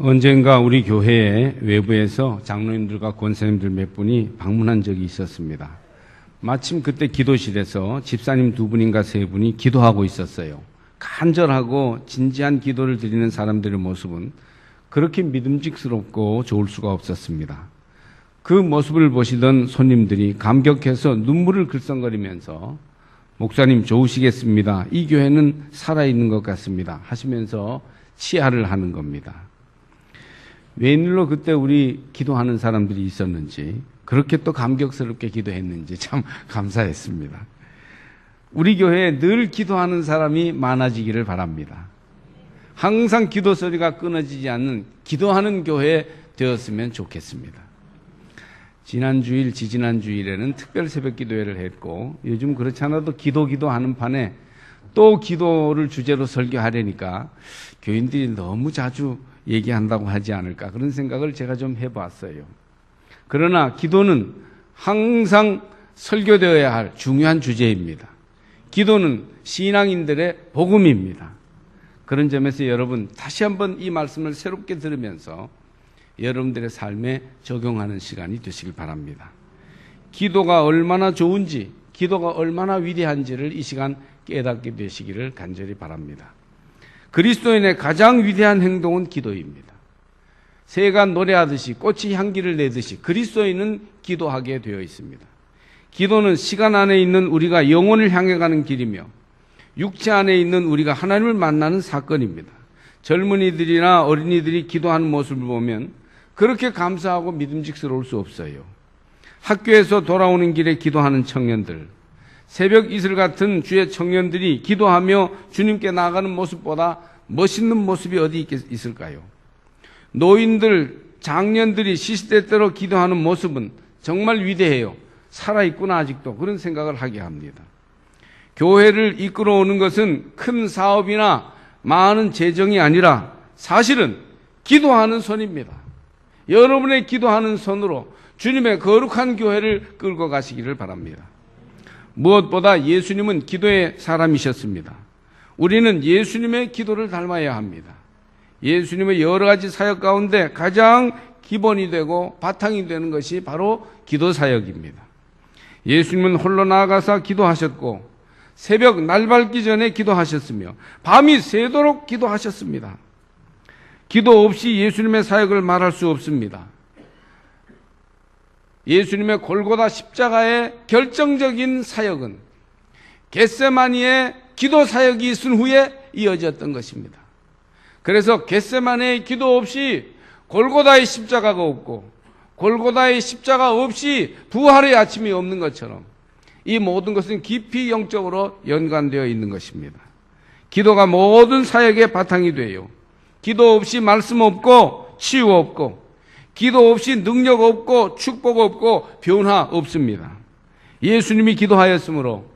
언젠가 우리 교회에 외부에서 장로님들과 권사님들 몇 분이 방문한 적이 있었습니다. 마침 그때 기도실에서 집사님 2분인가 3분이 기도하고 있었어요. 간절하고 진지한 기도를 드리는 사람들의 모습은 그렇게 믿음직스럽고 좋을 수가 없었습니다. 그 모습을 보시던 손님들이 감격해서 눈물을 글썽거리면서 목사님 좋으시겠습니다. 이 교회는 살아있는 것 같습니다. 하시면서 치하를 하는 겁니다. 웬일로 그때 우리 기도하는 사람들이 있었는지 그렇게 또 감격스럽게 기도했는지 참 감사했습니다. 우리 교회에 늘 기도하는 사람이 많아지기를 바랍니다. 항상 기도 소리가 끊어지지 않는 기도하는 교회 되었으면 좋겠습니다. 지난 주일, 지지난 주일에는 특별 새벽 기도회를 했고 요즘 그렇지 않아도 기도하는 판에 또 기도를 주제로 설교하려니까 교인들이 너무 자주 얘기한다고 하지 않을까 그런 생각을 제가 좀 해봤어요. 그러나 기도는 항상 설교되어야 할 중요한 주제입니다. 기도는 신앙인들의 복음입니다. 그런 점에서 여러분 다시 한번 이 말씀을 새롭게 들으면서 여러분들의 삶에 적용하는 시간이 되시길 바랍니다. 기도가 얼마나 좋은지, 기도가 얼마나 위대한지를 이 시간 깨닫게 되시기를 간절히 바랍니다. 그리스도인의 가장 위대한 행동은 기도입니다. 새가 노래하듯이 꽃이 향기를 내듯이 그리스도인은 기도하게 되어 있습니다. 기도는 시간 안에 있는 우리가 영혼을 향해 가는 길이며 육체 안에 있는 우리가 하나님을 만나는 사건입니다. 젊은이들이나 어린이들이 기도하는 모습을 보면 그렇게 감사하고 믿음직스러울 수 없어요. 학교에서 돌아오는 길에 기도하는 청년들, 새벽 이슬 같은 주의 청년들이 기도하며 주님께 나아가는 모습보다 멋있는 모습이 어디 있을까요? 노인들, 장년들이 시시때때로 기도하는 모습은 정말 위대해요. 살아있구나 아직도 그런 생각을 하게 합니다. 교회를 이끌어오는 것은 큰 사업이나 많은 재정이 아니라 사실은 기도하는 손입니다. 여러분의 기도하는 손으로 주님의 거룩한 교회를 끌고 가시기를 바랍니다. 무엇보다 예수님은 기도의 사람이셨습니다. 우리는 예수님의 기도를 닮아야 합니다. 예수님의 여러 가지 사역 가운데 가장 기본이 되고 바탕이 되는 것이 바로 기도 사역입니다. 예수님은 홀로 나아가서 기도하셨고 새벽 날 밝기 전에 기도하셨으며 밤이 새도록 기도하셨습니다. 기도 없이 예수님의 사역을 말할 수 없습니다. 예수님의 골고다 십자가의 결정적인 사역은 겟세마니의 기도 사역이 있은 후에 이어졌던 것입니다. 그래서 겟세마니의 기도 없이 골고다의 십자가가 없고 골고다의 십자가 없이 부활의 아침이 없는 것처럼 이 모든 것은 깊이 영적으로 연관되어 있는 것입니다. 기도가 모든 사역의 바탕이 돼요. 기도 없이 말씀 없고 치유 없고 기도 없이 능력 없고 축복 없고 변화 없습니다. 예수님이 기도하였으므로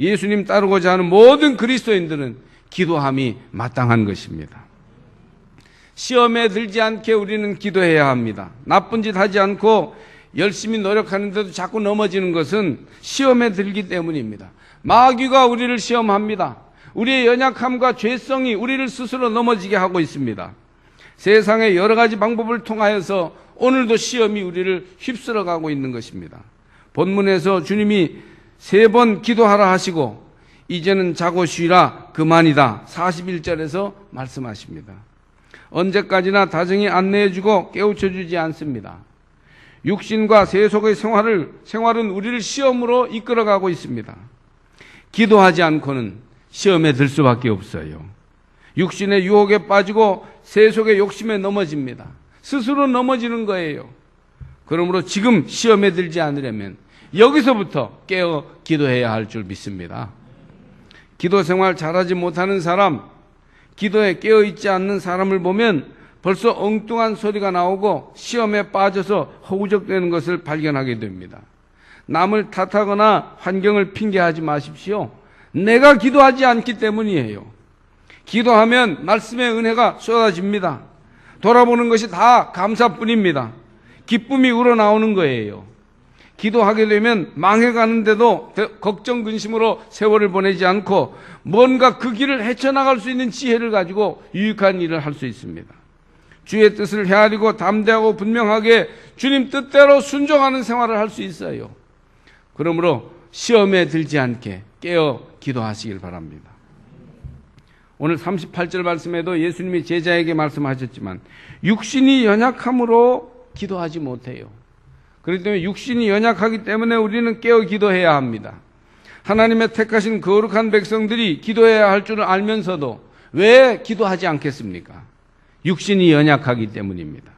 예수님 따르고자 하는 모든 그리스도인들은 기도함이 마땅한 것입니다. 시험에 들지 않게 우리는 기도해야 합니다. 나쁜 짓 하지 않고 열심히 노력하는데도 자꾸 넘어지는 것은 시험에 들기 때문입니다. 마귀가 우리를 시험합니다. 우리의 연약함과 죄성이 우리를 스스로 넘어지게 하고 있습니다. 세상의 여러 가지 방법을 통하여서 오늘도 시험이 우리를 휩쓸어가고 있는 것입니다. 본문에서 주님이 3번 기도하라 하시고 이제는 자고 쉬라 그만이다 41절에서 말씀하십니다. 언제까지나 다정히 안내해주고 깨우쳐주지 않습니다. 육신과 세속의 생활은 우리를 시험으로 이끌어가고 있습니다. 기도하지 않고는 시험에 들 수밖에 없어요. 육신의 유혹에 빠지고 세속의 욕심에 넘어집니다. 스스로 넘어지는 거예요. 그러므로 지금 시험에 들지 않으려면 여기서부터 깨어 기도해야 할 줄 믿습니다. 기도 생활 잘하지 못하는 사람, 기도에 깨어있지 않는 사람을 보면 벌써 엉뚱한 소리가 나오고 시험에 빠져서 허우적대는 것을 발견하게 됩니다. 남을 탓하거나 환경을 핑계하지 마십시오. 내가 기도하지 않기 때문이에요. 기도하면 말씀의 은혜가 쏟아집니다. 돌아보는 것이 다 감사뿐입니다. 기쁨이 우러나오는 거예요. 기도하게 되면 망해가는데도 걱정 근심으로 세월을 보내지 않고 뭔가 그 길을 헤쳐나갈 수 있는 지혜를 가지고 유익한 일을 할 수 있습니다. 주의 뜻을 헤아리고 담대하고 분명하게 주님 뜻대로 순종하는 생활을 할 수 있어요. 그러므로 시험에 들지 않게 깨어 기도하시길 바랍니다. 오늘 38절 말씀에도 예수님이 제자에게 말씀하셨지만 육신이 연약함으로 기도하지 못해요. 그렇기 때문에 육신이 연약하기 때문에 우리는 깨어 기도해야 합니다. 하나님의 택하신 거룩한 백성들이 기도해야 할 줄을 알면서도 왜 기도하지 않겠습니까? 육신이 연약하기 때문입니다.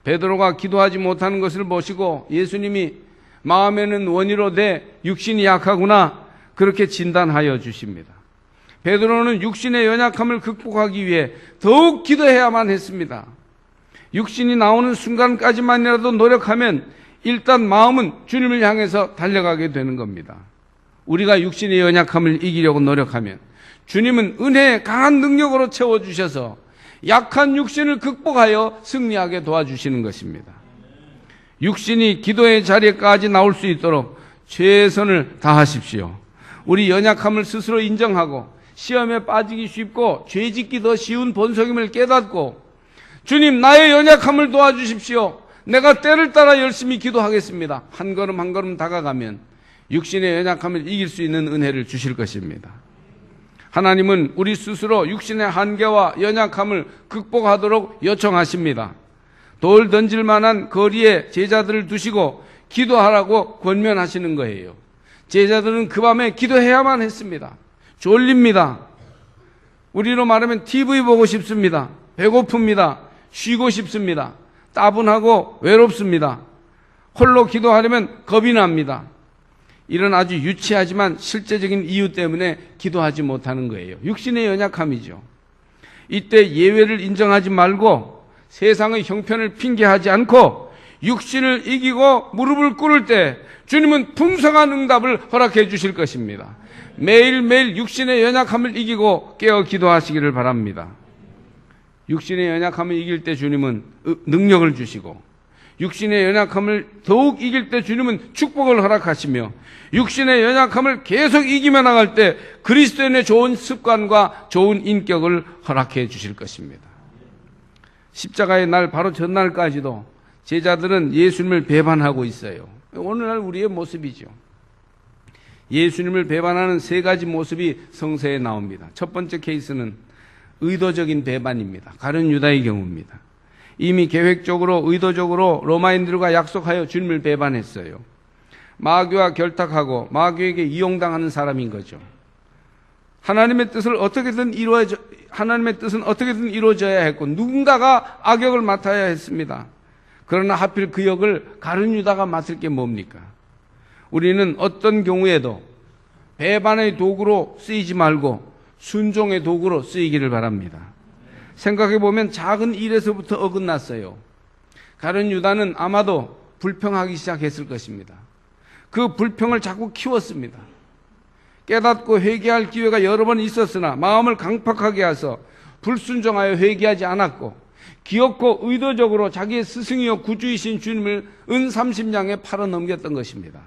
베드로가 기도하지 못하는 것을 보시고 예수님이 마음에는 원이로 돼 육신이 약하구나 그렇게 진단하여 주십니다. 베드로는 육신의 연약함을 극복하기 위해 더욱 기도해야만 했습니다. 육신이 나오는 순간까지만이라도 노력하면 일단 마음은 주님을 향해서 달려가게 되는 겁니다. 우리가 육신의 연약함을 이기려고 노력하면 주님은 은혜의 강한 능력으로 채워주셔서 약한 육신을 극복하여 승리하게 도와주시는 것입니다. 육신이 기도의 자리에까지 나올 수 있도록 최선을 다하십시오. 우리 연약함을 스스로 인정하고 시험에 빠지기 쉽고 죄짓기 더 쉬운 본성임을 깨닫고 주님 나의 연약함을 도와주십시오. 내가 때를 따라 열심히 기도하겠습니다. 한 걸음 한 걸음 다가가면 육신의 연약함을 이길 수 있는 은혜를 주실 것입니다. 하나님은 우리 스스로 육신의 한계와 연약함을 극복하도록 요청하십니다. 돌 던질 만한 거리에 제자들을 두시고 기도하라고 권면하시는 거예요. 제자들은 그 밤에 기도해야만 했습니다. 졸립니다. 우리로 말하면 TV 보고 싶습니다. 배고픕니다. 쉬고 싶습니다. 따분하고 외롭습니다. 홀로 기도하려면 겁이 납니다. 이런 아주 유치하지만 실제적인 이유 때문에 기도하지 못하는 거예요. 육신의 연약함이죠. 이때 예외를 인정하지 말고 세상의 형편을 핑계하지 않고 육신을 이기고 무릎을 꿇을 때 주님은 풍성한 응답을 허락해 주실 것입니다. 매일매일 육신의 연약함을 이기고 깨어 기도하시기를 바랍니다. 육신의 연약함을 이길 때 주님은 능력을 주시고 육신의 연약함을 더욱 이길 때 주님은 축복을 허락하시며 육신의 연약함을 계속 이기며 나갈 때 그리스도인의 좋은 습관과 좋은 인격을 허락해 주실 것입니다. 십자가의 날 바로 전날까지도 제자들은 예수님을 배반하고 있어요. 오늘날 우리의 모습이죠. 예수님을 배반하는 세 가지 모습이 성서에 나옵니다. 첫 번째 케이스는 의도적인 배반입니다. 가룟 유다의 경우입니다. 이미 계획적으로 의도적으로 로마인들과 약속하여 주님을 배반했어요. 마귀와 결탁하고 마귀에게 이용당하는 사람인 거죠. 하나님의 뜻은 어떻게든 이루어져야 했고 누군가가 악역을 맡아야 했습니다. 그러나 하필 그 역을 가룟 유다가 맡을 게 뭡니까? 우리는 어떤 경우에도 배반의 도구로 쓰이지 말고 순종의 도구로 쓰이기를 바랍니다. 생각해보면 작은 일에서부터 어긋났어요. 가룟 유다는 아마도 불평하기 시작했을 것입니다. 그 불평을 자꾸 키웠습니다. 깨닫고 회개할 기회가 여러 번 있었으나 마음을 강팍하게 해서 불순종하여 회개하지 않았고 기어코 의도적으로 자기의 스승이요 구주이신 주님을 은 30냥에 팔아넘겼던 것입니다.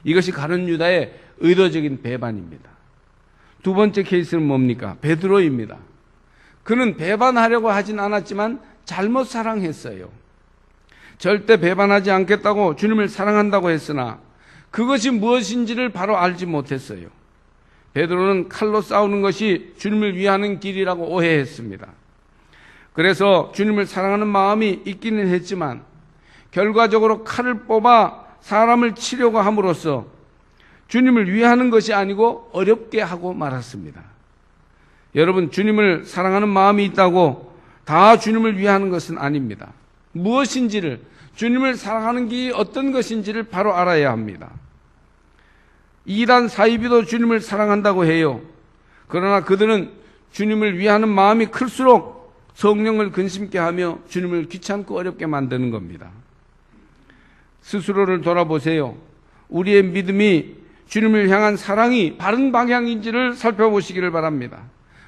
이것이 가룟 유다의 의도적인 배반입니다. 두 번째 케이스는 뭡니까? 베드로입니다. 그는 배반하려고 하진 않았지만 잘못 사랑했어요. 절대 배반하지 않겠다고 주님을 사랑한다고 했으나 그것이 무엇인지를 바로 알지 못했어요. 베드로는 칼로 싸우는 것이 주님을 위하는 길이라고 오해했습니다. 그래서 주님을 사랑하는 마음이 있기는 했지만 결과적으로 칼을 뽑아 사람을 치려고 함으로써 주님을 위하는 것이 아니고 어렵게 하고 말았습니다. 여러분, 주님을 사랑하는 마음이 있다고 다 주님을 위하는 것은 아닙니다. 무엇인지를, 주님을 사랑하는 게 어떤 것인지를 바로 알아야 합니다. 이단 사이비도 주님을 사랑한다고 해요. 그러나 그들은 주님을 위하는 마음이 클수록 성령을 근심케 하며 주님을 귀찮고 어렵게 만드는 겁니다. 스스로를 돌아보세요. 우리의 믿음이 주님을 향한 사랑이 바른 방향인지를 살펴보시기를 바랍니다.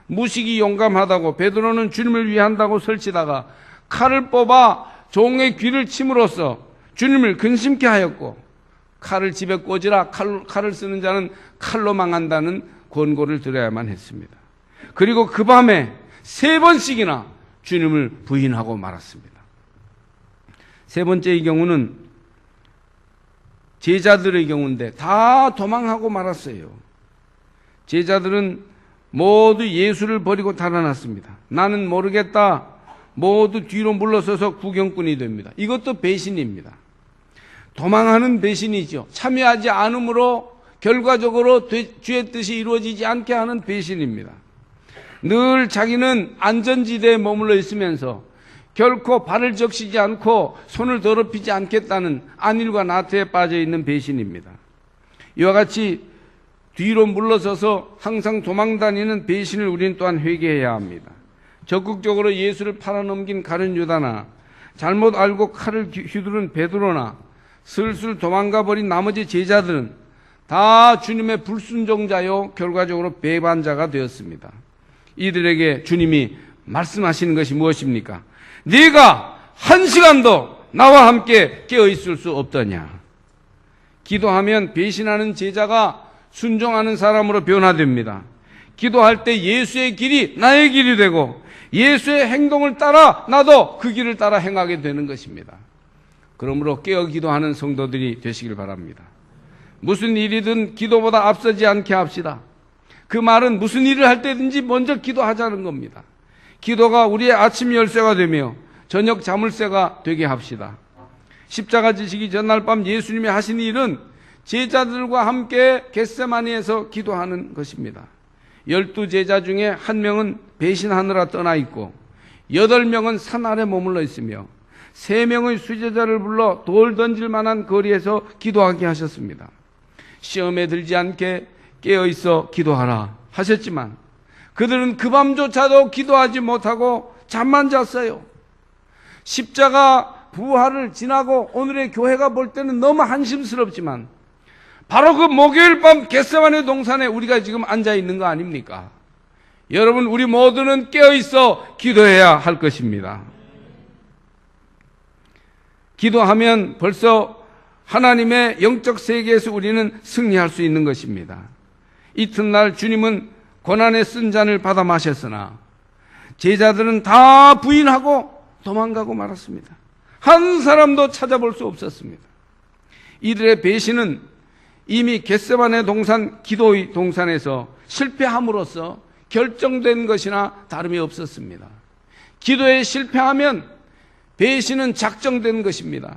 무식이 용감하다고 베드로는 주님을 위한다고 설치다가 칼을 뽑아 종의 귀를 침으로써 주님을 근심케 하였고 칼을 집에 꽂으라 칼을 쓰는 자는 칼로 망한다는 권고를 들어야만 했습니다. 그리고 그 밤에 3번씩이나 주님을 부인하고 말았습니다. 세 번째의 경우는 제자들의 경우인데 다 도망하고 말았어요. 제자들은 모두 예수를 버리고 달아났습니다. 나는 모르겠다. 모두 뒤로 물러서서 구경꾼이 됩니다. 이것도 배신입니다. 도망하는 배신이죠. 참여하지 않으므로 결과적으로 주의 뜻이 이루어지지 않게 하는 배신입니다. 늘 자기는 안전지대에 머물러 있으면서 결코 발을 적시지 않고 손을 더럽히지 않겠다는 안일과 나태에 빠져 있는 배신입니다. 이와 같이 뒤로 물러서서 항상 도망다니는 배신을 우리는 또한 회개해야 합니다. 적극적으로 예수를 팔아넘긴 가룟 유다나 잘못 알고 칼을 휘두른 베드로나 슬슬 도망가 버린 나머지 제자들은 다 주님의 불순종자요 결과적으로 배반자가 되었습니다. 이들에게 주님이 말씀하시는 것이 무엇입니까? 네가 1시간도 나와 함께 깨어 있을 수 없더냐. 기도하면 배신하는 제자가 순종하는 사람으로 변화됩니다. 기도할 때 예수의 길이 나의 길이 되고 예수의 행동을 따라 나도 그 길을 따라 행하게 되는 것입니다. 그러므로 깨어 기도하는 성도들이 되시길 바랍니다. 무슨 일이든 기도보다 앞서지 않게 합시다. 그 말은 무슨 일을 할 때든지 먼저 기도하자는 겁니다. 기도가 우리의 아침 열쇠가 되며 저녁 자물쇠가 되게 합시다. 십자가 지시기 전날 밤 예수님이 하신 일은 제자들과 함께 겟세마니에서 기도하는 것입니다. 12제자 중에 1명은 배신하느라 떠나 있고 8명은 산 아래 머물러 있으며 3명의 수제자를 불러 돌 던질 만한 거리에서 기도하게 하셨습니다. 시험에 들지 않게 깨어있어 기도하라 하셨지만 그들은 그 밤조차도 기도하지 못하고 잠만 잤어요. 십자가 부활을 지나고 오늘의 교회가 볼 때는 너무 한심스럽지만 바로 그 목요일 밤 겟세마네 동산에 우리가 지금 앉아 있는 거 아닙니까? 여러분, 우리 모두는 깨어있어 기도해야 할 것입니다. 기도하면 벌써 하나님의 영적 세계에서 우리는 승리할 수 있는 것입니다. 이튿날 주님은 고난의 쓴 잔을 받아 마셨으나 제자들은 다 부인하고 도망가고 말았습니다. 한 사람도 찾아볼 수 없었습니다. 이들의 배신은 이미 겟세마네 동산, 기도의 동산에서 실패함으로써 결정된 것이나 다름이 없었습니다. 기도에 실패하면 배신은 작정된 것입니다.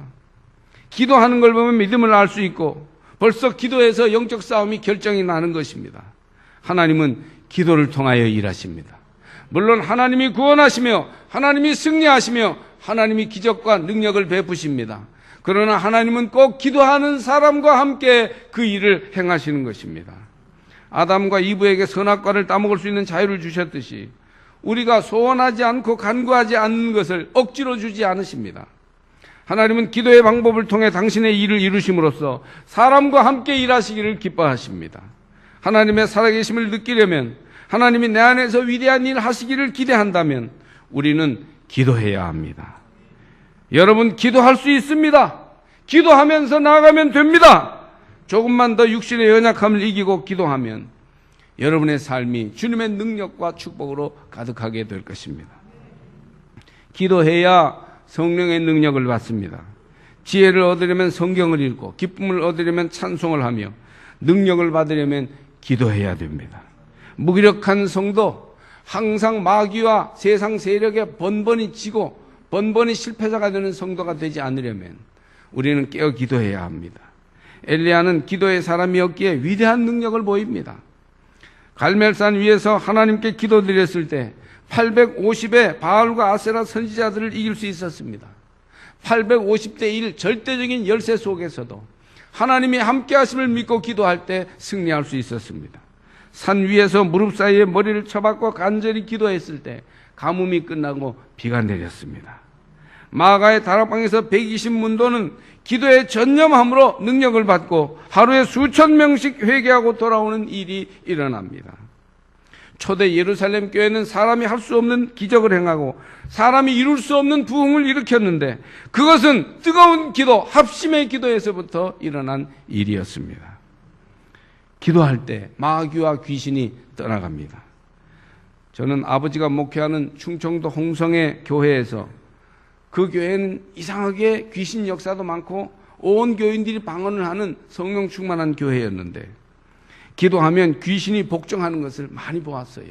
기도하는 걸 보면 믿음을 알 수 있고 벌써 기도에서 영적 싸움이 결정이 나는 것입니다. 하나님은 기도를 통하여 일하십니다. 물론 하나님이 구원하시며 하나님이 승리하시며 하나님이 기적과 능력을 베푸십니다. 그러나 하나님은 꼭 기도하는 사람과 함께 그 일을 행하시는 것입니다. 아담과 이브에게 선악과를 따먹을 수 있는 자유를 주셨듯이 우리가 소원하지 않고 간구하지 않는 것을 억지로 주지 않으십니다. 하나님은 기도의 방법을 통해 당신의 일을 이루심으로써 사람과 함께 일하시기를 기뻐하십니다. 하나님의 살아계심을 느끼려면, 하나님이 내 안에서 위대한 일 하시기를 기대한다면 우리는 기도해야 합니다. 여러분, 기도할 수 있습니다. 기도하면서 나아가면 됩니다. 조금만 더 육신의 연약함을 이기고 기도하면 여러분의 삶이 주님의 능력과 축복으로 가득하게 될 것입니다. 기도해야 성령의 능력을 받습니다. 지혜를 얻으려면 성경을 읽고, 기쁨을 얻으려면 찬송을 하며, 능력을 받으려면 기도해야 됩니다. 무기력한 성도, 항상 마귀와 세상 세력에 번번이 지고 번번이 실패자가 되는 성도가 되지 않으려면 우리는 깨어 기도해야 합니다. 엘리야는 기도의 사람이었기에 위대한 능력을 보입니다. 갈멜산 위에서 하나님께 기도드렸을 때 850의 바알과 아세라 선지자들을 이길 수 있었습니다. 850대 1 절대적인 열세 속에서도 하나님이 함께 하심을 믿고 기도할 때 승리할 수 있었습니다. 산 위에서 무릎 사이에 머리를 쳐박고 간절히 기도했을 때 가뭄이 끝나고 비가 내렸습니다. 마가의 다락방에서 120문도는 기도에 전념함으로 능력을 받고 하루에 수천 명씩 회개하고 돌아오는 일이 일어납니다. 초대 예루살렘 교회는 사람이 할 수 없는 기적을 행하고 사람이 이룰 수 없는 부흥을 일으켰는데 그것은 뜨거운 기도, 합심의 기도에서부터 일어난 일이었습니다. 기도할 때 마귀와 귀신이 떠나갑니다. 저는 아버지가 목회하는 충청도 홍성의 교회에서 그 교회는 이상하게 귀신 역사도 많고 온 교인들이 방언을 하는 성령 충만한 교회였는데 기도하면 귀신이 복종하는 것을 많이 보았어요.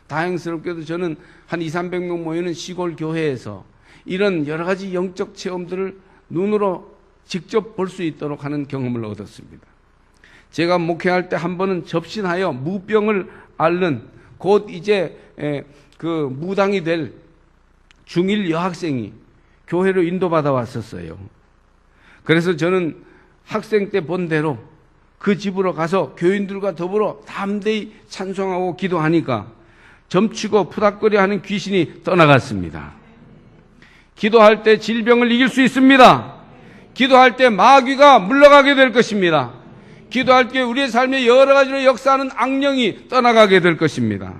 다행스럽게도 저는 한 200~300명 모이는 시골 교회에서 이런 여러 가지 영적 체험들을 눈으로 직접 볼 수 있도록 하는 경험을 얻었습니다. 제가 목회할 때 한 번은 접신하여 무병을 앓는 곧 이제 그 무당이 될 중1 여학생이 교회로 인도받아 왔었어요. 그래서 저는 학생 때 본 대로 그 집으로 가서 교인들과 더불어 담대히 찬송하고 기도하니까 점치고 푸닥거려 하는 귀신이 떠나갔습니다. 기도할 때 질병을 이길 수 있습니다. 기도할 때 마귀가 물러가게 될 것입니다. 기도할 때 우리의 삶에 여러 가지로 역사하는 악령이 떠나가게 될 것입니다.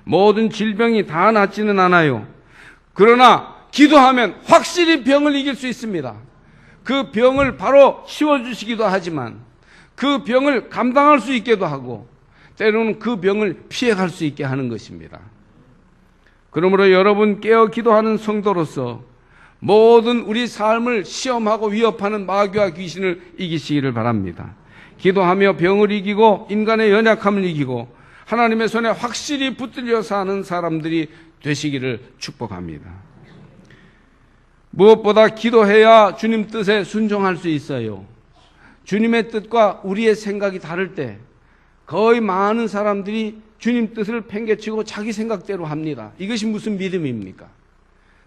모든 질병이 다 낫지는 않아요. 그러나 기도하면 확실히 병을 이길 수 있습니다. 그 병을 바로 치워주시기도 하지만 그 병을 감당할 수 있게도 하고 때로는 그 병을 피해갈 수 있게 하는 것입니다. 그러므로 여러분 깨어 기도하는 성도로서 모든 우리 삶을 시험하고 위협하는 마귀와 귀신을 이기시기를 바랍니다. 기도하며 병을 이기고 인간의 연약함을 이기고 하나님의 손에 확실히 붙들려 사는 사람들이 되시기를 축복합니다. 무엇보다 기도해야 주님 뜻에 순종할 수 있어요. 주님의 뜻과 우리의 생각이 다를 때 거의 많은 사람들이 주님 뜻을 팽개치고 자기 생각대로 합니다. 이것이 무슨 믿음입니까?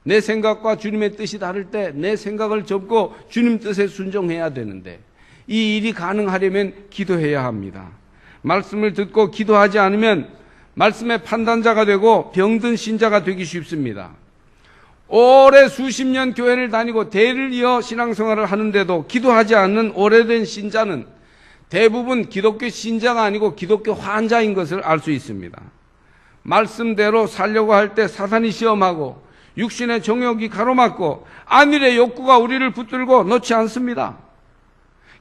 내 생각과 주님의 뜻이 다를 때 내 생각을 접고 주님 뜻에 순종해야 되는데 이 일이 가능하려면 기도해야 합니다. 말씀을 듣고 기도하지 않으면 말씀의 판단자가 되고 병든 신자가 되기 쉽습니다. 오래 수십 년 교회를 다니고 대를 이어 신앙생활을 하는데도 기도하지 않는 오래된 신자는 대부분 기독교 신자가 아니고 기독교 환자인 것을 알 수 있습니다. 말씀대로 살려고 할 때 사탄이 시험하고 육신의 정욕이 가로막고 안일의 욕구가 우리를 붙들고 놓지 않습니다.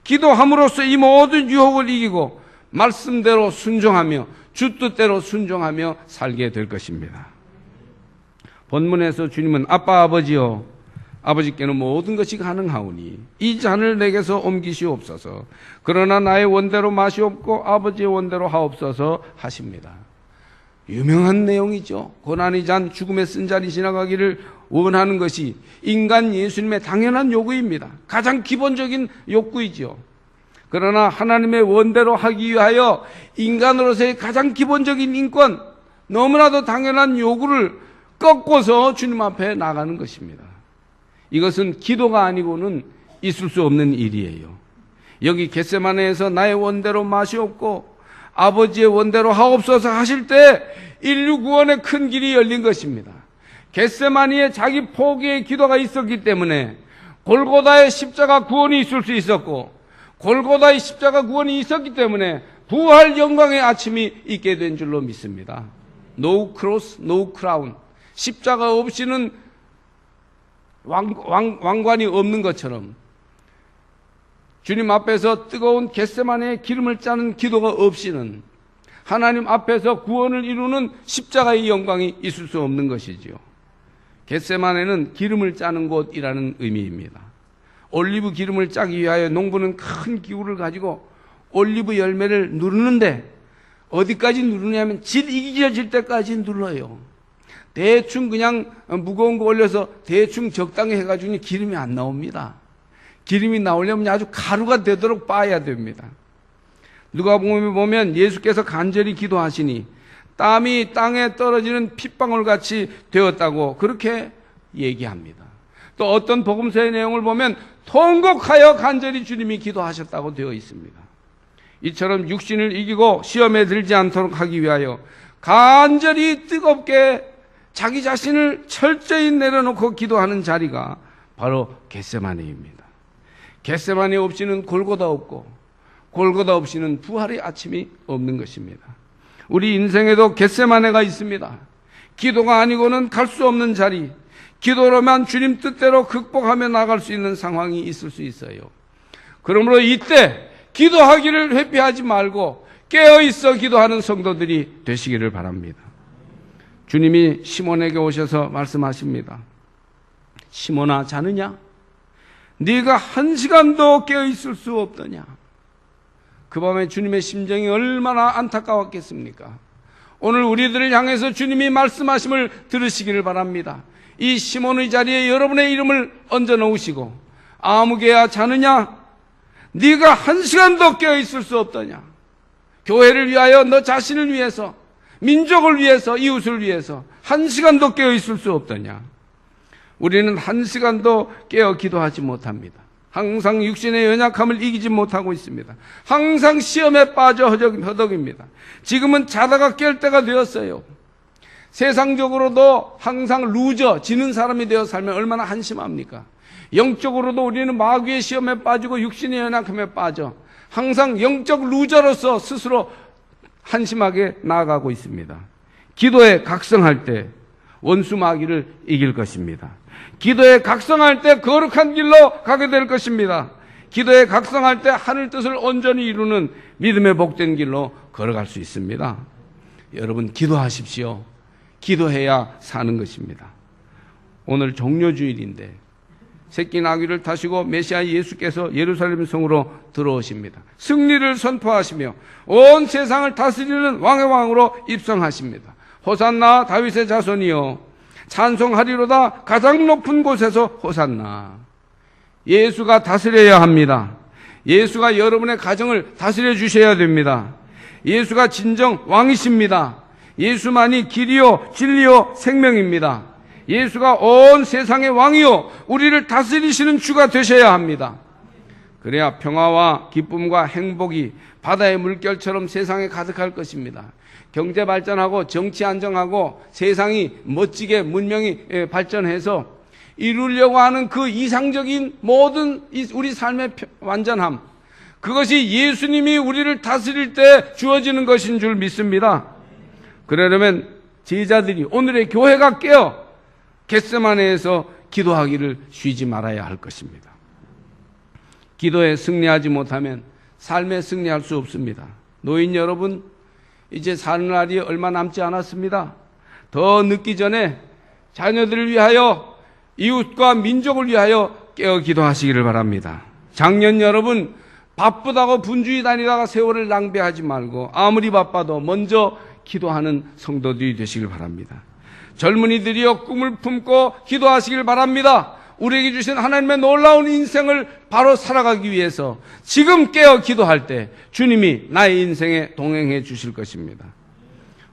기도함으로써 이 모든 유혹을 이기고 말씀대로 순종하며 주 뜻대로 순종하며 살게 될 것입니다. 본문에서 주님은 아빠 아버지여 아버지께는 모든 것이 가능하오니 이 잔을 내게서 옮기시옵소서. 그러나 나의 원대로 마시옵고 아버지의 원대로 하옵소서 하십니다. 유명한 내용이죠. 고난의 잔, 죽음의 쓴 잔이 지나가기를 원하는 것이 인간 예수님의 당연한 요구입니다. 가장 기본적인 욕구이죠. 그러나 하나님의 원대로 하기 위하여 인간으로서의 가장 기본적인 인권, 너무나도 당연한 요구를 꺾고서 주님 앞에 나가는 것입니다. 이것은 기도가 아니고는 있을 수 없는 일이에요. 여기 겟세마네에서 나의 원대로 마시옵고 아버지의 원대로 하옵소서 하실 때 인류 구원의 큰 길이 열린 것입니다. 겟세마니에 자기 포기의 기도가 있었기 때문에 골고다의 십자가 구원이 있을 수 있었고 골고다의 십자가 구원이 있었기 때문에 부활 영광의 아침이 있게 된 줄로 믿습니다. No cross, no crown. 십자가 없이는 왕관이 없는 것처럼 주님 앞에서 뜨거운 겟세마네의 기름을 짜는 기도가 없이는 하나님 앞에서 구원을 이루는 십자가의 영광이 있을 수 없는 것이지요. 겟세마네는 기름을 짜는 곳이라는 의미입니다. 올리브 기름을 짜기 위하여 농부는 큰 기구를 가지고 올리브 열매를 누르는데 어디까지 누르냐면 질 익혀질 때까지 눌러요. 대충 그냥 무거운 거 올려서 대충 적당히 해가지고 기름이 안 나옵니다. 기름이 나오려면 아주 가루가 되도록 빻아야 됩니다. 누가복음에 보면 예수께서 간절히 기도하시니 땀이 땅에 떨어지는 핏방울같이 되었다고 그렇게 얘기합니다. 또 어떤 복음서의 내용을 보면 통곡하여 간절히 주님이 기도하셨다고 되어 있습니다. 이처럼 육신을 이기고 시험에 들지 않도록 하기 위하여 간절히 뜨겁게 자기 자신을 철저히 내려놓고 기도하는 자리가 바로 겟세마네입니다. 겟세마네 없이는 골고다 없고 골고다 없이는 부활의 아침이 없는 것입니다. 우리 인생에도 겟세마네가 있습니다. 기도가 아니고는 갈 수 없는 자리, 기도로만 주님 뜻대로 극복하며 나갈 수 있는 상황이 있을 수 있어요. 그러므로 이때 기도하기를 회피하지 말고 깨어있어 기도하는 성도들이 되시기를 바랍니다. 주님이 시몬에게 오셔서 말씀하십니다. 시몬아, 자느냐? 네가 1시간도 깨어있을 수 없더냐? 그 밤에 주님의 심정이 얼마나 안타까웠겠습니까? 오늘 우리들을 향해서 주님이 말씀하심을 들으시기를 바랍니다. 이 시몬의 자리에 여러분의 이름을 얹어 놓으시고, 아무개야 자느냐? 네가 1시간도 깨어있을 수 없더냐? 교회를 위하여, 너 자신을 위해서, 민족을 위해서, 이웃을 위해서 1시간도 깨어있을 수 없더냐? 우리는 1시간도 깨어 기도하지 못합니다. 항상 육신의 연약함을 이기지 못하고 있습니다. 항상 시험에 빠져 허덕입니다. 지금은 자다가 깰 때가 되었어요. 세상적으로도 항상 루저, 지는 사람이 되어 살면 얼마나 한심합니까? 영적으로도 우리는 마귀의 시험에 빠지고 육신의 연약함에 빠져 항상 영적 루저로서 스스로 한심하게 나아가고 있습니다. 기도에 각성할 때 원수 마귀를 이길 것입니다. 기도에 각성할 때 거룩한 길로 가게 될 것입니다. 기도에 각성할 때 하늘 뜻을 온전히 이루는 믿음의 복된 길로 걸어갈 수 있습니다. 여러분, 기도하십시오. 기도해야 사는 것입니다. 오늘 종료주일인데 새끼 나귀를 타시고 메시아 예수께서 예루살렘 성으로 들어오십니다. 승리를 선포하시며 온 세상을 다스리는 왕의 왕으로 입성하십니다. 호산나 다윗의 자손이여 찬송하리로다 가장 높은 곳에서 호산나. 예수가 다스려야 합니다. 예수가 여러분의 가정을 다스려 주셔야 됩니다. 예수가 진정 왕이십니다. 예수만이 길이요 진리요 생명입니다. 예수가 온 세상의 왕이요 우리를 다스리시는 주가 되셔야 합니다. 그래야 평화와 기쁨과 행복이 바다의 물결처럼 세상에 가득할 것입니다. 경제 발전하고 정치 안정하고 세상이 멋지게 문명이 발전해서 이루려고 하는 그 이상적인 모든 우리 삶의 완전함, 그것이 예수님이 우리를 다스릴 때 주어지는 것인 줄 믿습니다. 그러려면 제자들이, 오늘의 교회가 깨어 겟세마네에서 기도하기를 쉬지 말아야 할 것입니다. 기도에 승리하지 못하면 삶에 승리할 수 없습니다. 노인 여러분, 이제 사는 날이 얼마 남지 않았습니다. 더 늦기 전에 자녀들을 위하여, 이웃과 민족을 위하여 깨어 기도하시기를 바랍니다. 장년 여러분, 바쁘다고 분주히 다니다가 세월을 낭비하지 말고 아무리 바빠도 먼저 기도하는 성도들이 되시길 바랍니다. 젊은이들이여 꿈을 품고 기도하시길 바랍니다. 우리에게 주신 하나님의 놀라운 인생을 바로 살아가기 위해서 지금 깨어 기도할 때 주님이 나의 인생에 동행해 주실 것입니다.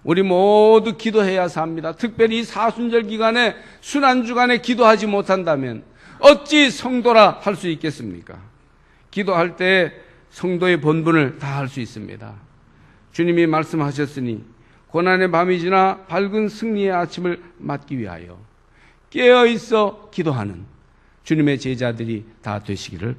우리 모두 기도해야 삽니다. 특별히 이 사순절 기간에, 순환주간에 기도하지 못한다면 어찌 성도라 할 수 있겠습니까? 기도할 때 성도의 본분을 다할 수 있습니다. 주님이 말씀하셨으니 고난의 밤이 지나 밝은 승리의 아침을 맞기 위하여 깨어있어 기도하는 주님의 제자들이 다 되시기를